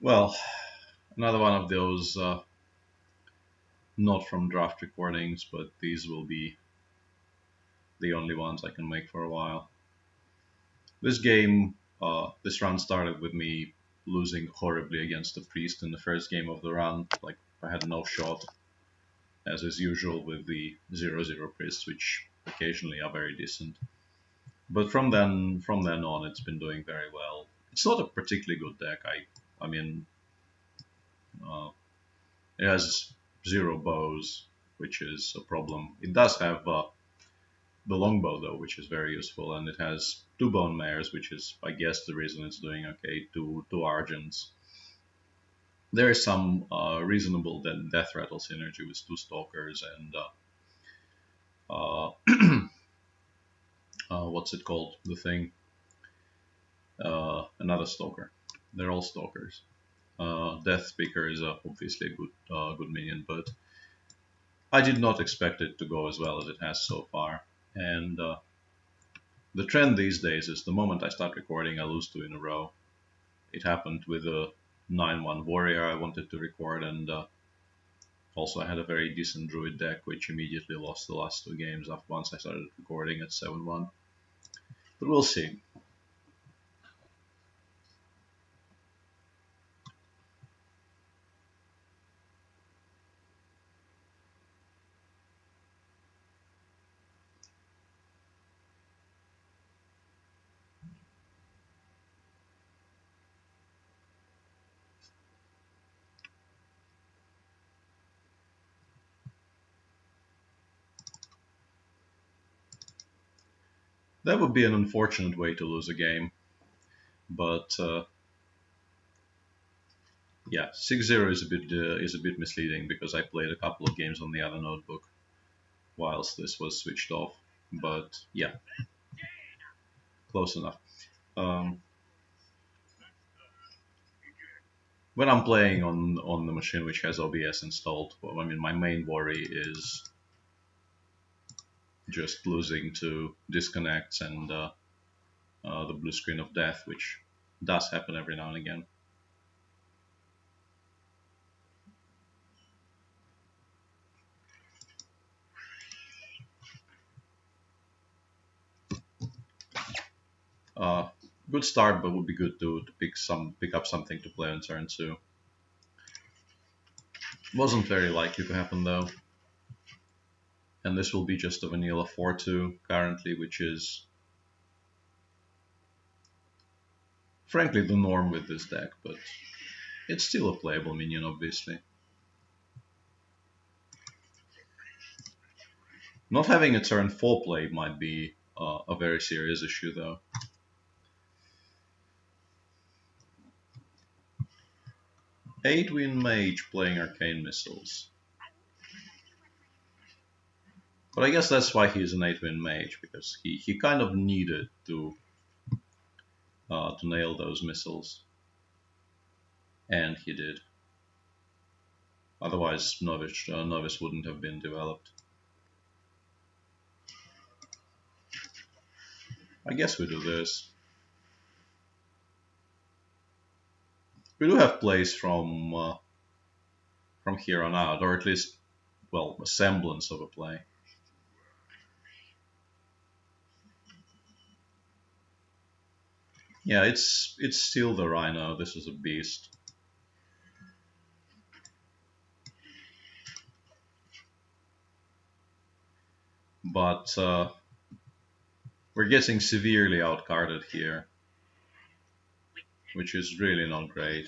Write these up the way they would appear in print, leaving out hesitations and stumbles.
Well, another one of those not from draft recordings, but these will be the only ones I can make for a while. This game, this run started with me losing horribly against the priest in the first game of the run. Like, I had no shot, as is usual with the 0-0 priests, which occasionally are very decent. But from then on, it's been doing very well. It's not a particularly good deck. I mean, uh, it has zero bows, which is a problem. It does have the longbow though, which is very useful, and it has two bone mares, which is, I guess, the reason it's doing okay. Two argents. There is some reasonable death rattle synergy with two stalkers and uh, what's it called? The thing, another stalker. They're all stalkers. Death Speaker is obviously a good minion, but I did not expect it to go as well as it has so far. And the trend these days is the moment I start recording, I lose two in a row. It happened with a 9-1 warrior I wanted to record, and also I had a very decent druid deck, which immediately lost the last two games after once I started recording at 7-1. But we'll see. That would be an unfortunate way to lose a game, but yeah, 6-0 is a bit misleading because I played a couple of games on the other notebook whilst this was switched off. But yeah, close enough. Um, when I'm playing on the machine which has OBS installed, well, I mean my main worry is just losing to disconnects and the blue screen of death, which does happen every now and again. Uh, Good start, but would be good to pick up something to play on turn two. Wasn't very likely to happen though, and this will be just a vanilla 4-2 currently, which is frankly the norm with this deck, but it's still a playable minion, obviously. Not having a turn 4 play might be a very serious issue though. 8-win mage playing arcane missiles. But I guess that's why he's an 8-win mage, because he kind of needed to nail those missiles. And he did. Otherwise, Novice wouldn't have been developed. I guess we do this. We do have plays from here on out, or at least, well, a semblance of a play. Yeah, it's still the Rhino. This is a beast. But we're getting severely outcarded here, which is really not great.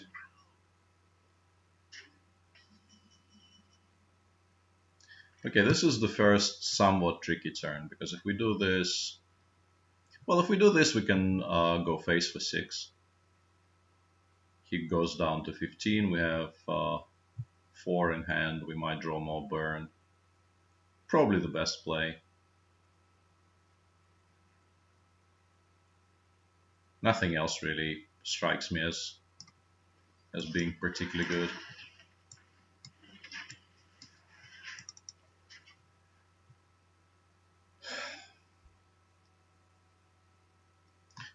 Okay, this is the first somewhat tricky turn, because if we do this, well, if we do this, we can go face for 6. He goes down to 15. We have 4 in hand. We might draw more burn. Probably the best play. Nothing else really strikes me as being particularly good.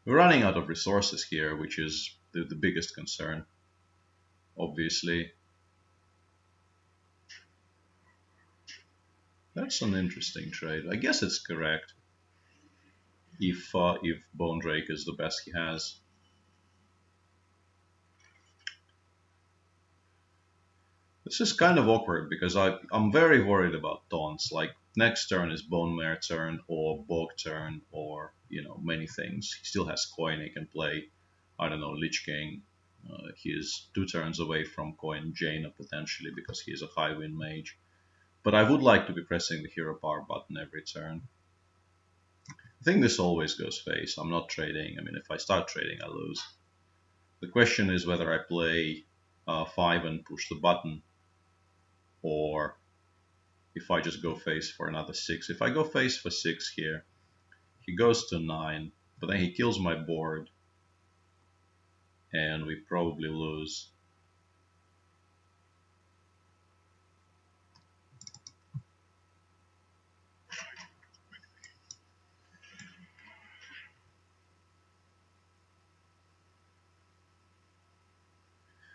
We're running out of resources here, which is the biggest concern. obviously. That's an interesting trade. I guess it's correct if Bone Drake is the best he has. This is kind of awkward because I'm very worried about taunts. Like next turn is Bone Mare turn or Bog turn or many things. He still has coin he can play. I don't know, Lich King. He is 2 turns away from coin Jaina potentially because he is a high win mage. But I would like to be pressing the hero power button every turn. I think this always goes face. I'm not trading. I mean, if I start trading, I lose. The question is whether I play 5 and push the button, or if I just go face for another 6. If I go face for 6 here, he goes to 9, but then he kills my board, and we probably lose.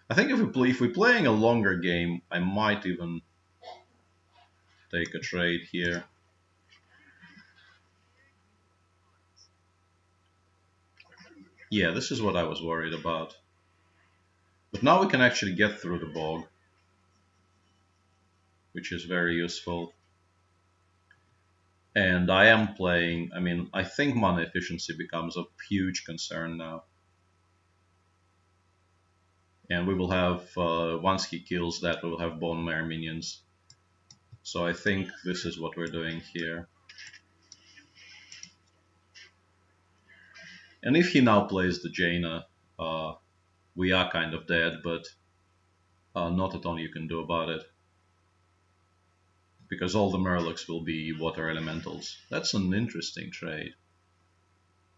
I think if we're playing a longer game, I might even take a trade here. Yeah, this is what I was worried about. But now we can actually get through the bog, which is very useful. And I am playing, I mean, I think mana efficiency becomes a huge concern now. And we will have, once he kills that, we will have Bone Mare minions. So I think this is what we're doing here. And if he now plays the Jaina, we are kind of dead, but not a ton you can do about it. Because all the Murlocs will be water elementals. That's an interesting trade.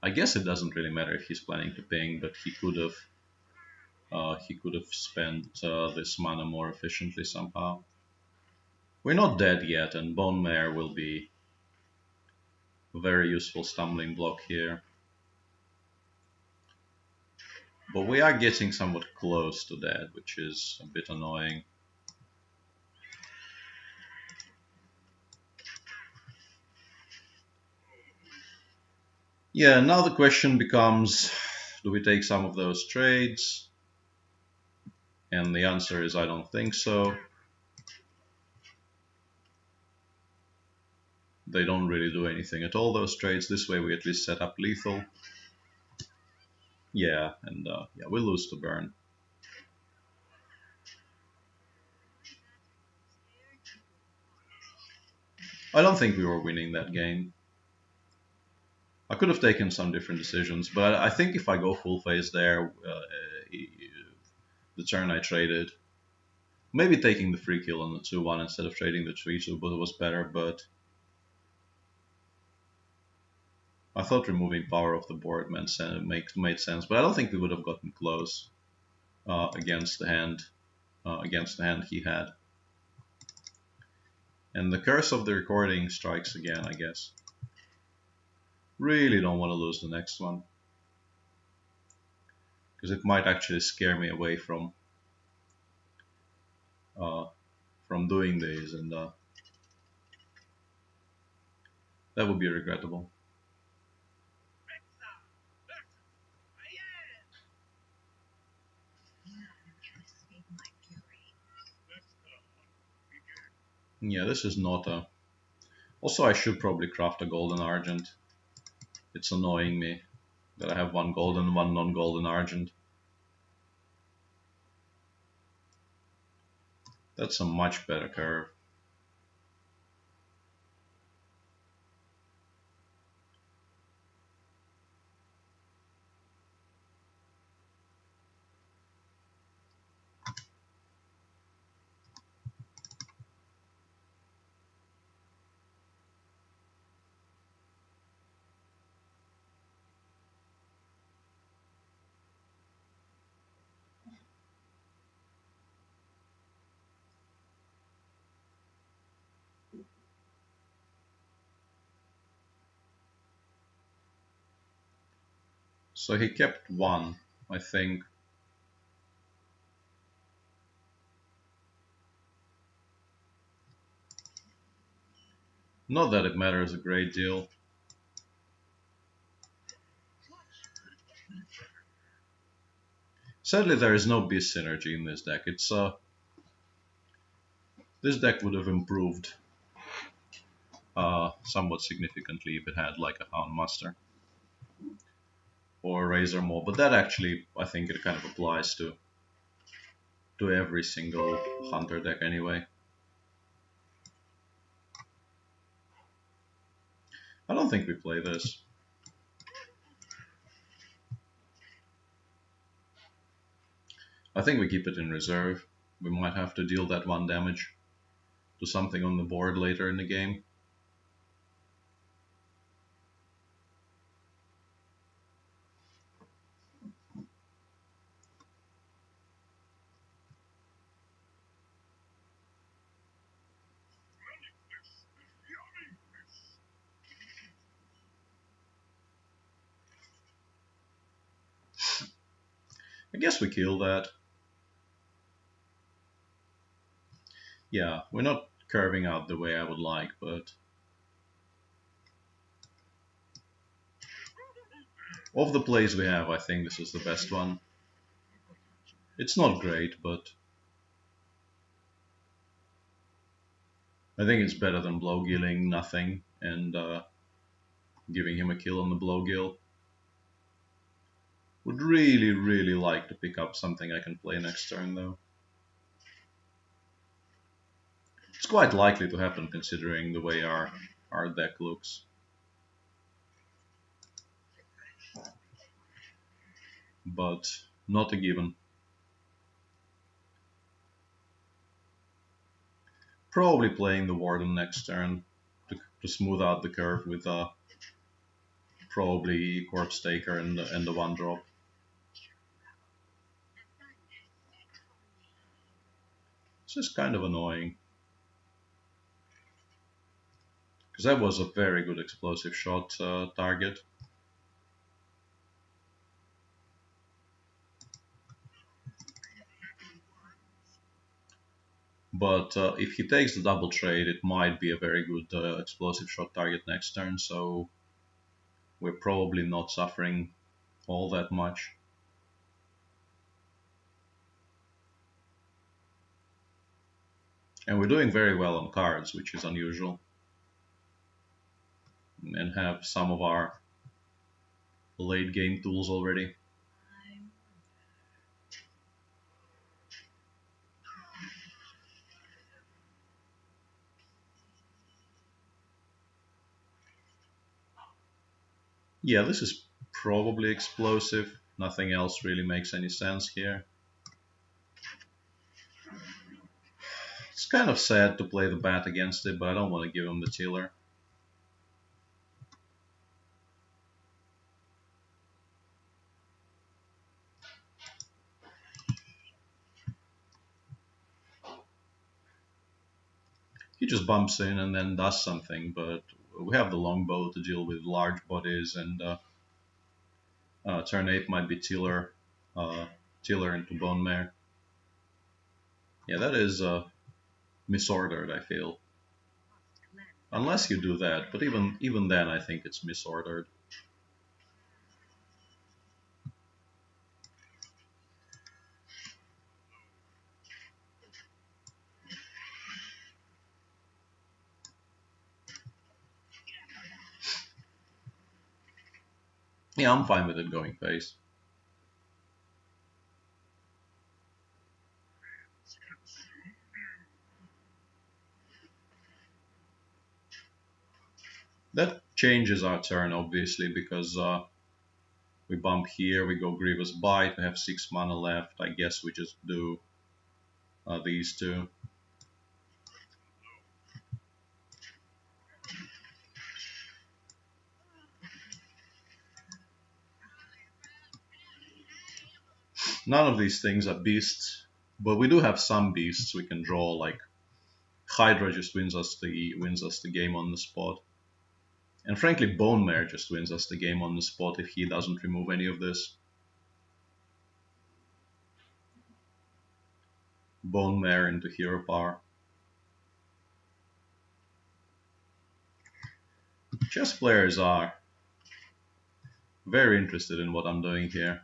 I guess it doesn't really matter if he's planning to ping, but he could have spent this mana more efficiently somehow. We're not dead yet, and Bone Mare will be a very useful stumbling block here. But we are getting somewhat close to that, which is a bit annoying. Yeah, now the question becomes, do we take some of those trades? And the answer is I don't think so. They don't really do anything at all, those trades. This way we at least set up lethal. Yeah, and yeah, we lose to burn. I don't think we were winning that game. I could have taken some different decisions, but I think if I go full phase there, the turn I traded, maybe taking the free kill on the 2-1 instead of trading the 3-2 was better, but I thought removing power off the board made sense, but I don't think we would have gotten close against the hand he had. And the curse of the recording strikes again, I guess. Really don't want to lose the next one, because it might actually scare me away from doing these, and that would be regrettable. Yeah, this is not a... Also, I should probably craft a golden argent. It's annoying me that I have one golden, one non-golden argent. That's a much better curve. So he kept one, I think. Not that it matters a great deal. Sadly, there is no beast synergy in this deck. This deck would have improved somewhat significantly if it had like a Houndmaster or Razor Maw, but that actually, I think it kind of applies to every single Hunter deck anyway. I don't think we play this. I think we keep it in reserve. We might have to deal that 1 damage to something on the board later in the game. I guess we kill that. Yeah, we're not curving out the way I would like, but of the plays we have, I think this is the best one. It's not great, but I think it's better than blowgilling nothing and giving him a kill on the blowgill. Would really, really like to pick up something I can play next turn, though. It's quite likely to happen considering the way our deck looks. But not a given. Probably playing the Warden next turn to smooth out the curve with probably Corpse Taker and the 1-drop. It's just kind of annoying. Because that was a very good explosive shot target. But if he takes the double trade, it might be a very good explosive shot target next turn, so we're probably not suffering all that much. And we're doing very well on cards, which is unusual. And have some of our late game tools already. Yeah, this is probably explosive. Nothing else really makes any sense here. It's kind of sad to play the bat against it, but I don't want to give him the Tiller. He just bumps in and then does something, but we have the longbow to deal with large bodies, and turn 8 might be Tiller into Bone Mare. Yeah, that is misordered, I feel. Unless you do that, but even then I think it's misordered. Yeah, I'm fine with it going face. That changes our turn, obviously, because we bump here, we go Grievous Bite, we have 6 mana left. I guess we just do these two. None of these things are beasts, but we do have some beasts we can draw, like Hydra just wins us the game on the spot. And frankly, Bone Mare just wins us the game on the spot if he doesn't remove any of this. Bone Mare into Hero Power. Chess players are very interested in what I'm doing here.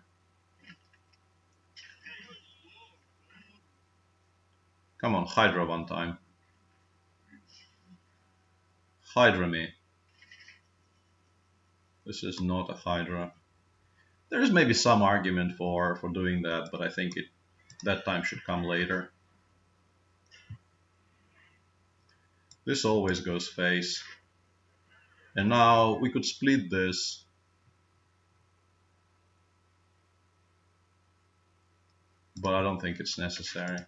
Come on, Hydra one time. Hydra me. This is not a Hydra. There is maybe some argument for doing that, but I think that time should come later. This always goes face. And now we could split this. But I don't think it's necessary.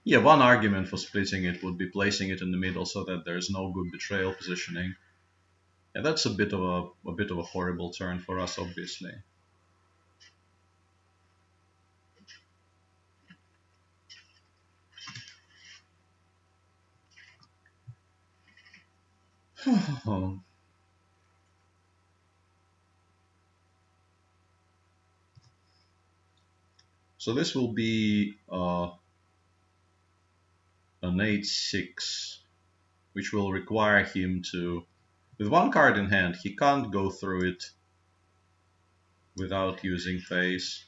Yeah, one argument for splitting it would be placing it in the middle so that there's no good betrayal positioning. Yeah, that's a bit of a horrible turn for us, obviously. So this will be an 8-6, which will require him to, with one card in hand, he can't go through it without using face.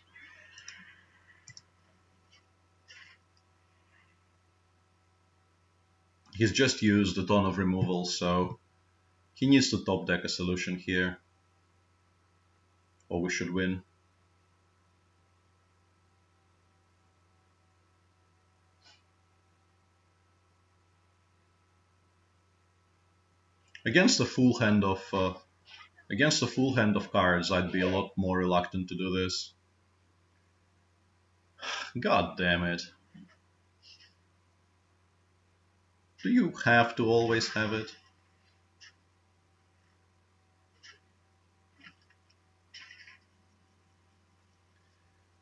He's just used a ton of removal, so he needs to top deck a solution here, or we should win. Against a full hand of cards, I'd be a lot more reluctant to do this. God damn it. Do you have to always have it?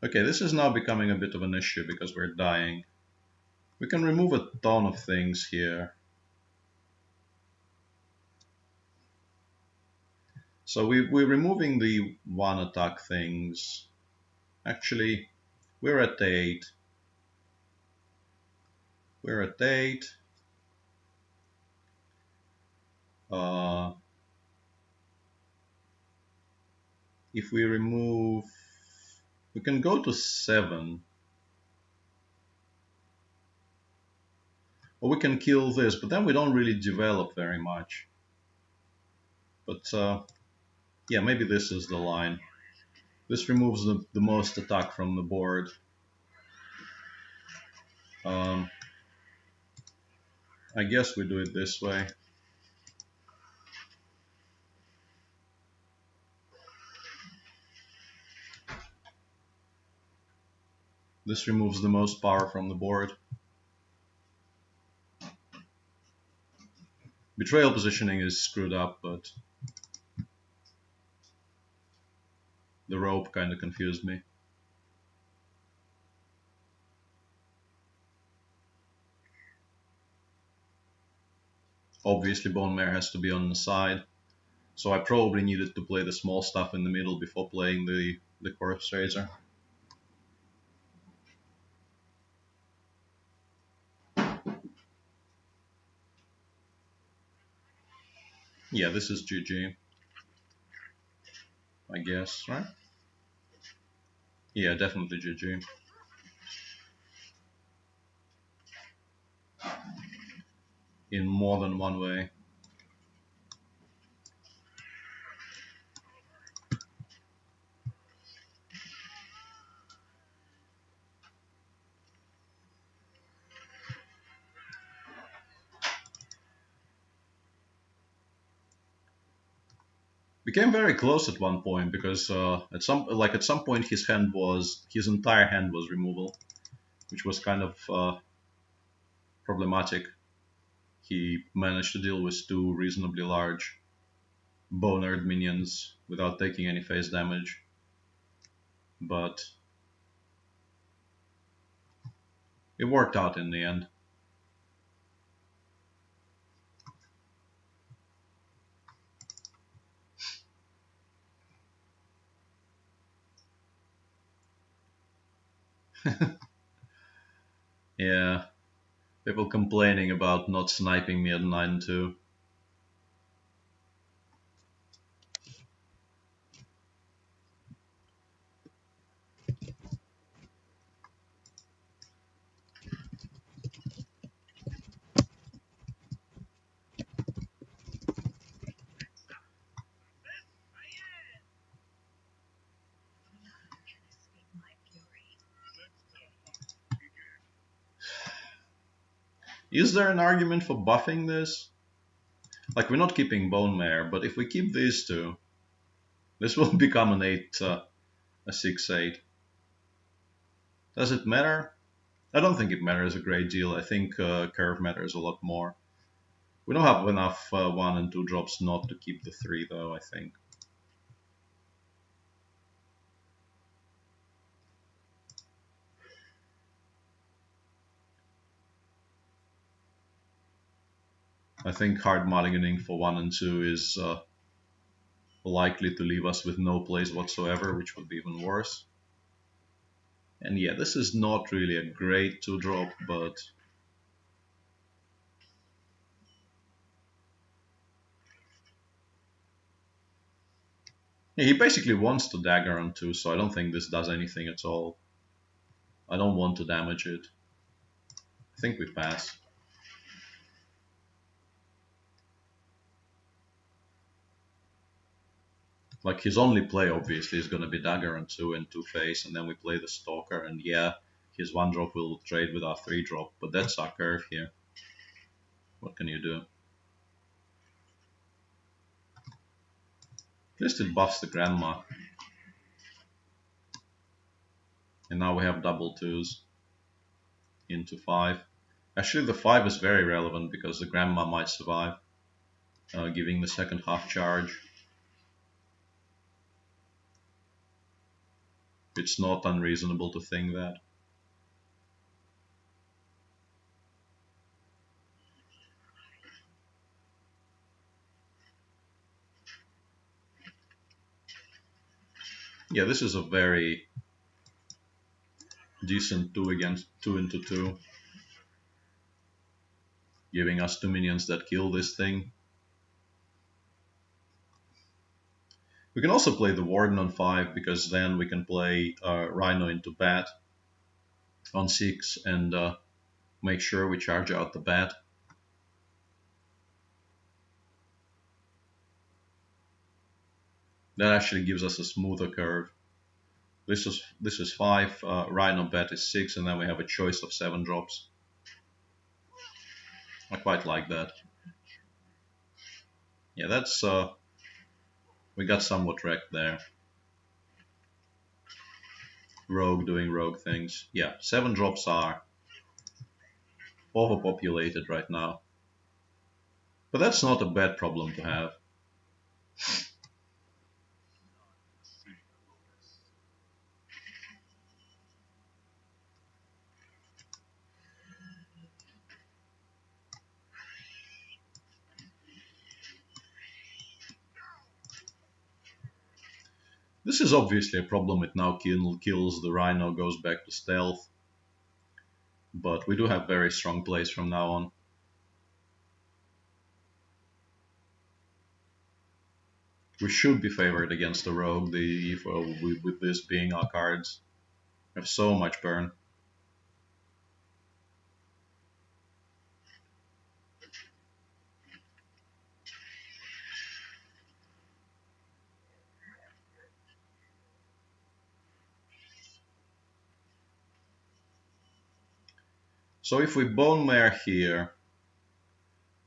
Okay, this is now becoming a bit of an issue because we're dying. We can remove a ton of things here. So we're removing the one attack things. Actually, we're at 8. We're at 8. If we remove, we can go to 7. Or we can kill this, but then we don't really develop very much. But yeah, maybe this is the line. This removes the most attack from the board. I guess we do it this way. This removes the most power from the board. Betrayal positioning is screwed up, but the rope kind of confused me. Obviously Bone Mare has to be on the side, so I probably needed to play the small stuff in the middle before playing the Corpse Raiser. Yeah, this is GG, I guess, right? Yeah, definitely GG. In more than one way. Became very close at one point because at some point his entire hand was removal, which was kind of problematic. He managed to deal with 2 reasonably large Bonard minions without taking any face damage, but it worked out in the end. Yeah, people complaining about not sniping me at 9-2. Is there an argument for buffing this? Like, we're not keeping Bone Mare, but if we keep these two, this will become an 8, a 6-8. Does it matter? I don't think it matters a great deal. I think curve matters a lot more. We don't have enough 1 and 2 drops not to keep the 3, though, I think. I think hard mulliganing for 1 and 2 is likely to leave us with no plays whatsoever, which would be even worse. And yeah, this is not really a great 2-drop, but yeah, he basically wants to dagger on 2, so I don't think this does anything at all. I don't want to damage it. I think we pass. Like, his only play obviously is going to be dagger on 2 and 2-face, and then we play the stalker, and yeah, his 1-drop will trade with our 3-drop, but that's our curve here. What can you do? At least it buffs the grandma. And now we have double 2s into 5. Actually, the 5 is very relevant because the grandma might survive, giving the second half charge. It's not unreasonable to think that. Yeah, this is a very decent 2 against 2 into 2, giving us 2 minions that kill this thing. We can also play the Warden on 5, because then we can play Rhino into Bat on 6 and make sure we charge out the Bat. That actually gives us a smoother curve. This is 5, Rhino Bat is 6, and then we have a choice of 7 drops. I quite like that. Yeah, that's we got somewhat wrecked there. Rogue doing rogue things. Yeah, 7 drops are overpopulated right now. But that's not a bad problem to have. This is obviously a problem. It now kills the Rhino, goes back to stealth. But we do have very strong plays from now on. We should be favored against the Rogue, with this being our cards. We have so much burn. So if we Bone Mare here,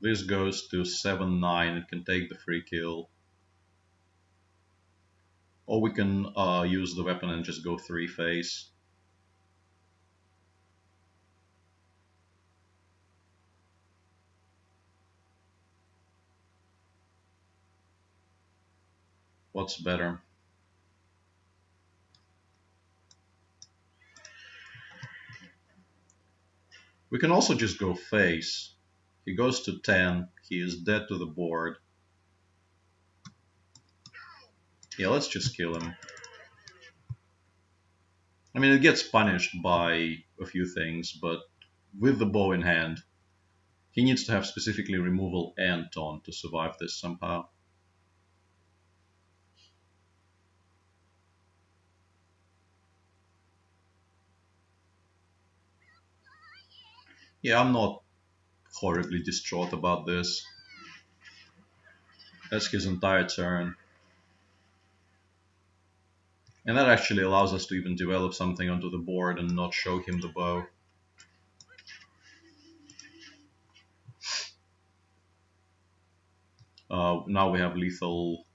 this goes to 7-9, it can take the free kill. Or we can use the weapon and just go 3-face. What's better? We can also just go face. He goes to 10, he is dead to the board. Yeah, let's just kill him. I mean, it gets punished by a few things, but with the bow in hand, he needs to have specifically removal and taunt to survive this somehow. Yeah, I'm not horribly distraught about this. That's his entire turn. And that actually allows us to even develop something onto the board and not show him the bow. Now we have lethal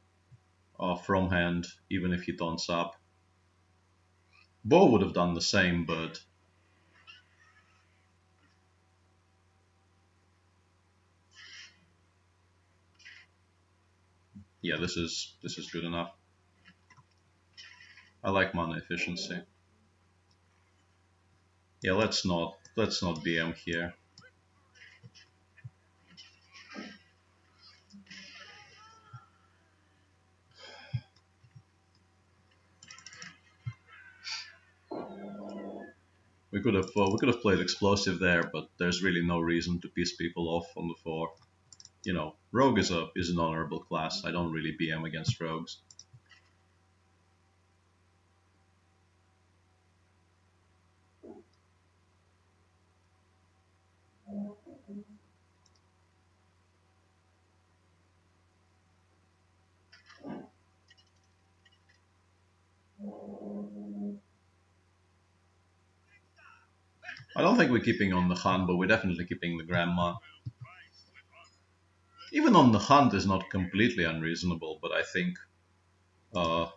from hand, even if he taunts up. Bow would have done the same, but yeah, this is good enough. I like mana efficiency. Yeah, let's not BM here. We could have played explosive there, but there's really no reason to piss people off on the floor. You know, rogue is an honorable class. I don't really BM against rogues. I don't think we're keeping on the hunt, but we're definitely keeping the grandma. Even on the hunt is not completely unreasonable, but I think uh,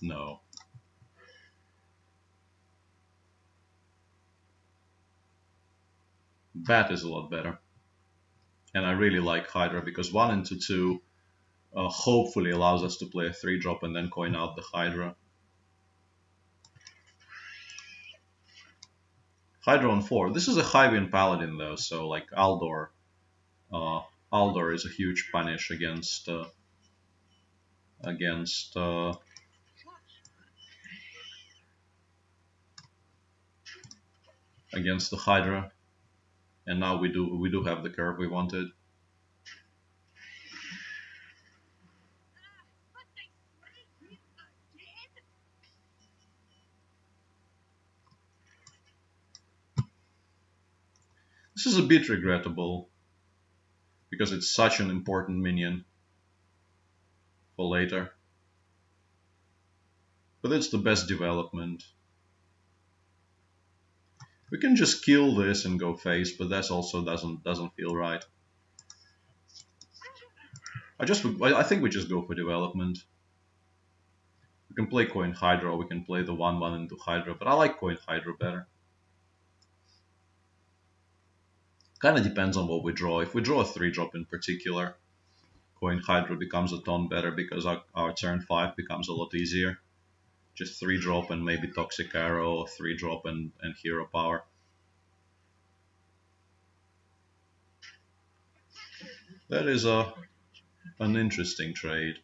no. Bat is a lot better. And I really like Hydra because 1 into 2 hopefully allows us to play a 3-drop and then coin out the Hydra. Hydra on 4. This is a Hyvian Paladin though, so like Aldor. Aldor is a huge punish against against against the Hydra. And now we do have the curve we wanted. This is a bit regrettable because it's such an important minion for later. But it's the best development. We can just kill this and go face, but that also doesn't feel right. I think we just go for development. We can play Coin Hydra, or we can play the 1/1 into Hydra, but I like Coin Hydra better. Kind of depends on what we draw. If we draw a 3-drop in particular, Coin Hydra becomes a ton better because our turn 5 becomes a lot easier. Just 3-drop and maybe Toxic Arrow, or 3-drop and Hero Power. That is an interesting trade.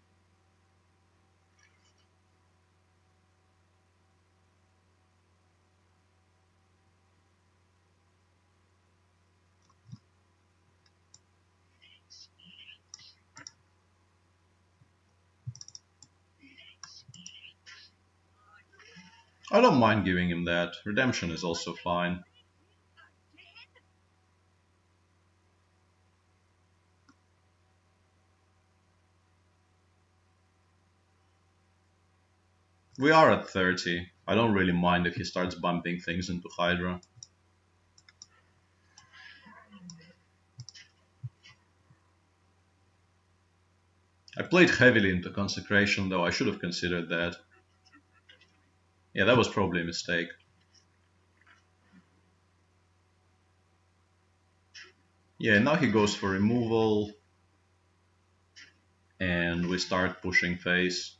I don't mind giving him that. Redemption is also fine. We are at 30. I don't really mind if he starts bumping things into Hydra. I played heavily into Consecration though, I should have considered that. Yeah, that was probably a mistake. Yeah, now he goes for removal. And we start pushing face.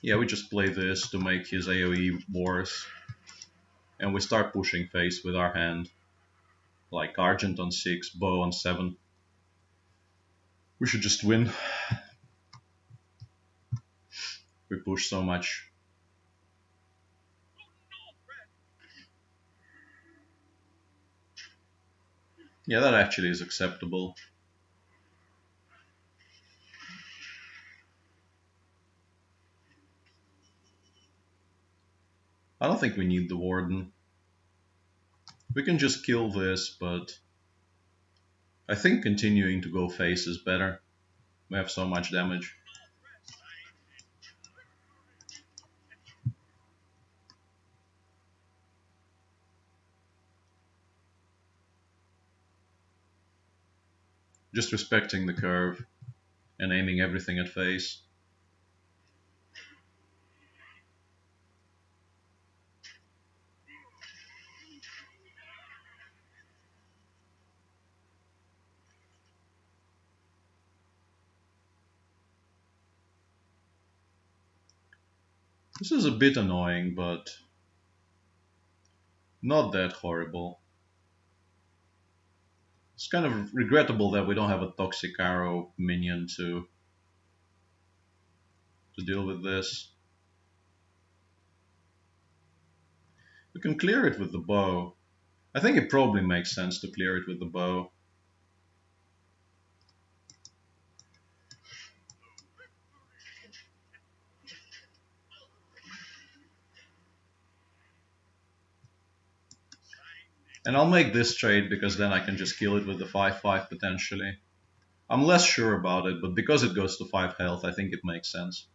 Yeah, we just play this to make his AoE worse. And we start pushing face with our hand. Like Argent on 6, Bow on 7. We should just win. We push so much. Yeah, that actually is acceptable. I don't think we need the Warden. We can just kill this, but I think continuing to go face is better. We have so much damage. Just respecting the curve and aiming everything at face. This is a bit annoying, but not that horrible. It's kind of regrettable that we don't have a Toxic Arrow minion to deal with this. We can clear it with the bow. I think it probably makes sense to clear it with the bow. And I'll make this trade because then I can just kill it with the 5-5 potentially. I'm less sure about it, but because it goes to 5 health, I think it makes sense.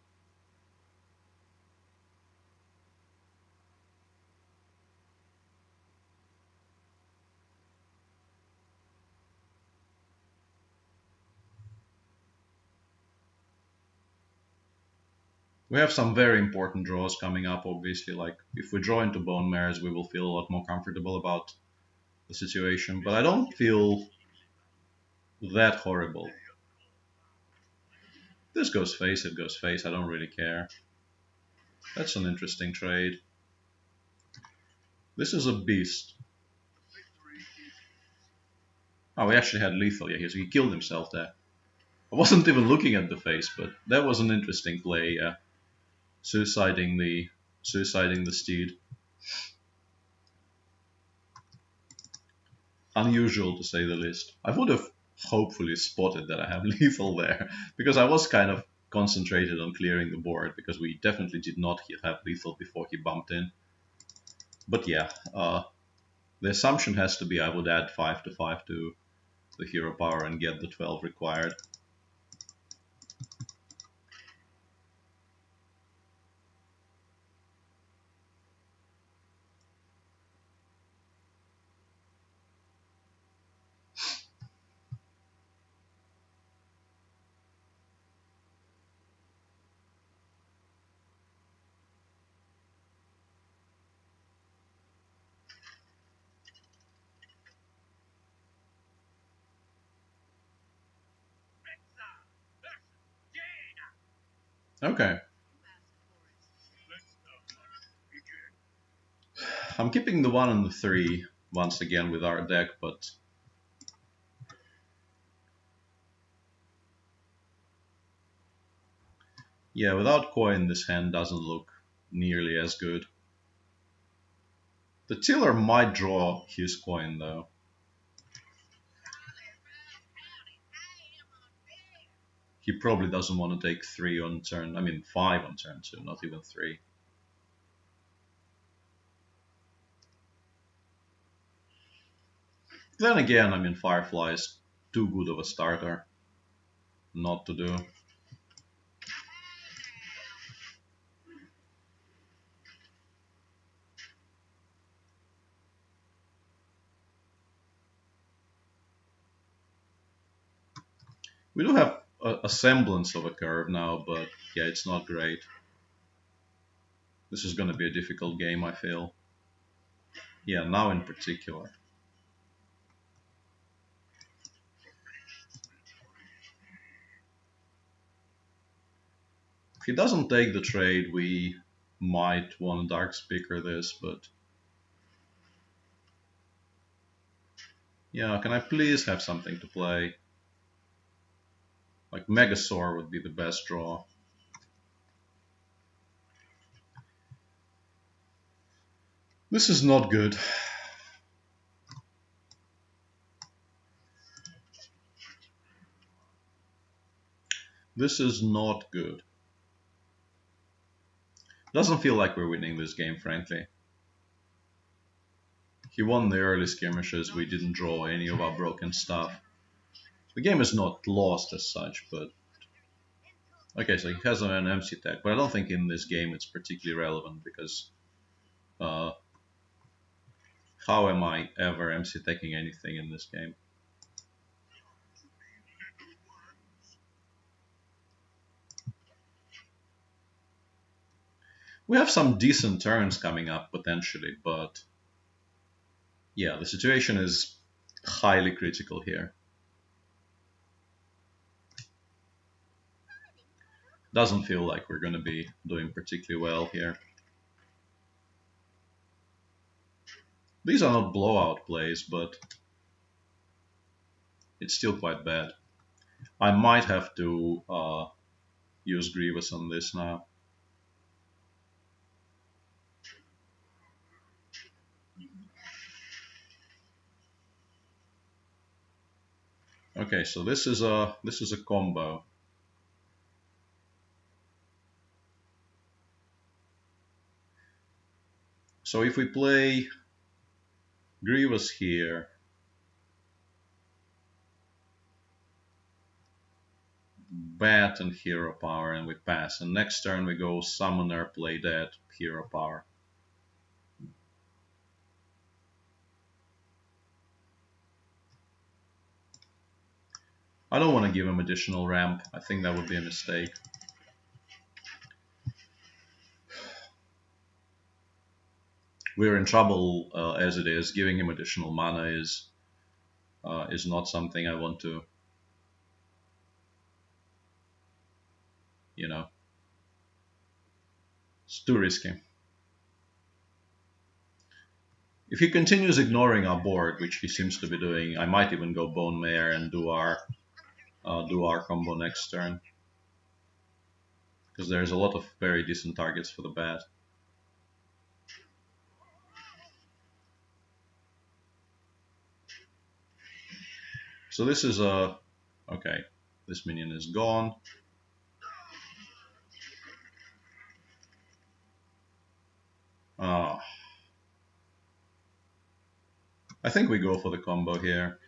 We have some very important draws coming up, obviously. Like, if we draw into Bone Mares, we will feel a lot more comfortable about the situation, but I don't feel that horrible. This goes face, it goes face, I don't really care. That's an interesting trade. This is a beast. Oh, he actually had lethal, yeah, he killed himself there. I wasn't even looking at the face, but that was an interesting play, yeah. Suiciding the steed. Unusual to say the least. I would have hopefully spotted that I have lethal there, because I was kind of concentrated on clearing the board, because we definitely did not have lethal before he bumped in. But yeah, the assumption has to be I would add 5 to 5 to the hero power and get the 12 required. Okay. I'm keeping the 1 and the 3 once again with our deck, but yeah, without coin this hand doesn't look nearly as good. The Tiller might draw his coin though. He probably doesn't want to take 3 on turn, 5 on turn 2, not even 3. Then again, Firefly is too good of a starter not to do. We do have a semblance of a curve now, but yeah, it's not great. This is going to be a difficult game, I feel. Yeah, now in particular. If he doesn't take the trade, we might want to Dark Speaker this, but yeah, can I please have something to play? Like Megasaur would be the best draw. This is not good. This is not good. Doesn't feel like we're winning this game, frankly. He won the early skirmishes, we didn't draw any of our broken stuff. The game is not lost as such, but... Okay, so he has an MC tech, but I don't think in this game it's particularly relevant, because... how am I ever MC teching anything in this game? We have some decent turns coming up, potentially, but... Yeah, the situation is highly critical here. Doesn't feel like we're going to be doing particularly well here. These are not blowout plays, but it's still quite bad. I might have to use Grievous on this now. Okay, so this is a combo. So if we play Grievous here, Bat and Hero Power, and we pass, and next turn we go Summoner, play that, Hero Power. I don't want to give him additional ramp. I think that would be a mistake. We're in trouble as it is. Giving him additional mana is not something I want to, you know, it's too risky. If he continues ignoring our board, which he seems to be doing, I might even go Bone Mare and do our combo next turn, because there's a lot of very decent targets for the bat. So this is a... okay, this minion is gone. I think we go for the combo here.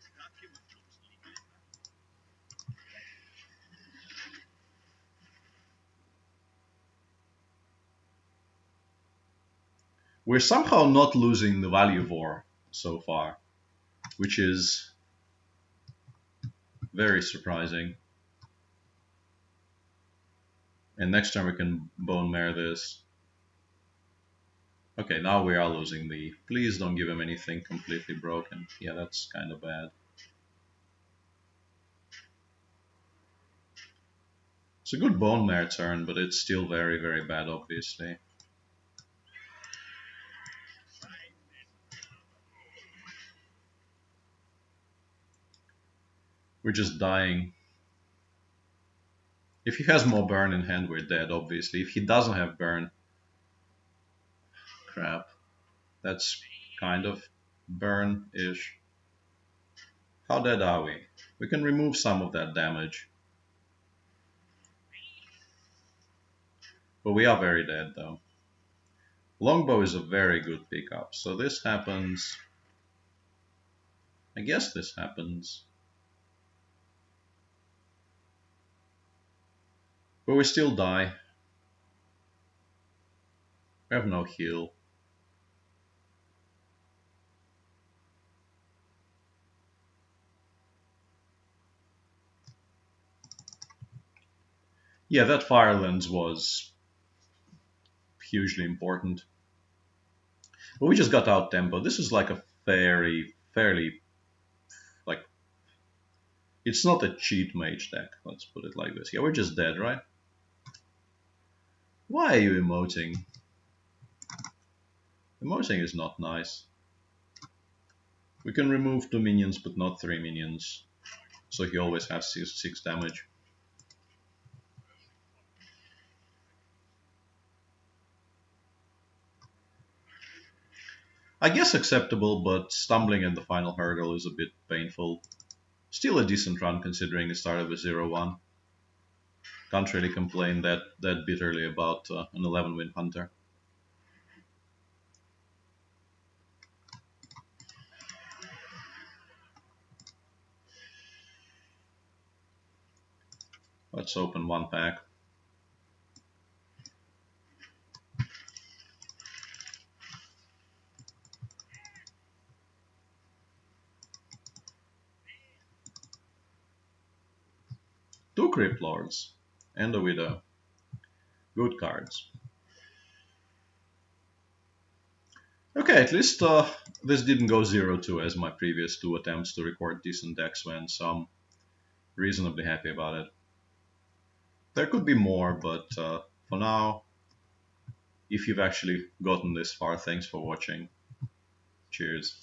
We're somehow not losing the value war so far, which is very surprising. And next time we can Bone Mare this. Okay, now we are losing the... Please don't give him anything completely broken. Yeah, that's kind of bad. It's a good Bone Mare turn, but it's still very, very bad, obviously. We're just dying. If he has more burn in hand, we're dead, obviously. If he doesn't have burn... Crap. That's kind of burn-ish. How dead are we? We can remove some of that damage. But we are very dead, though. Longbow is a very good pickup. So this happens... I guess this happens. But we still die. We have no heal. Yeah, that Fire Lens was hugely important. But we just got out tempo. This is like a fairly, like, it's not a cheat mage deck, let's put it like this. Yeah, we're just dead, right? Why are you emoting? Emoting is not nice. We can remove 2 minions, but not 3 minions. So he always has 6 damage. I guess acceptable, but stumbling at the final hurdle is a bit painful. Still a decent run considering it started with 0-1. Can't really complain that bitterly about an 11-win punter. Let's open one pack. Two Crypt Lords and a Widow. Good cards. Okay, at least this didn't go 0-2 as my previous two attempts to record decent decks went, so I'm reasonably happy about it. There could be more, but for now, if you've actually gotten this far, thanks for watching. Cheers.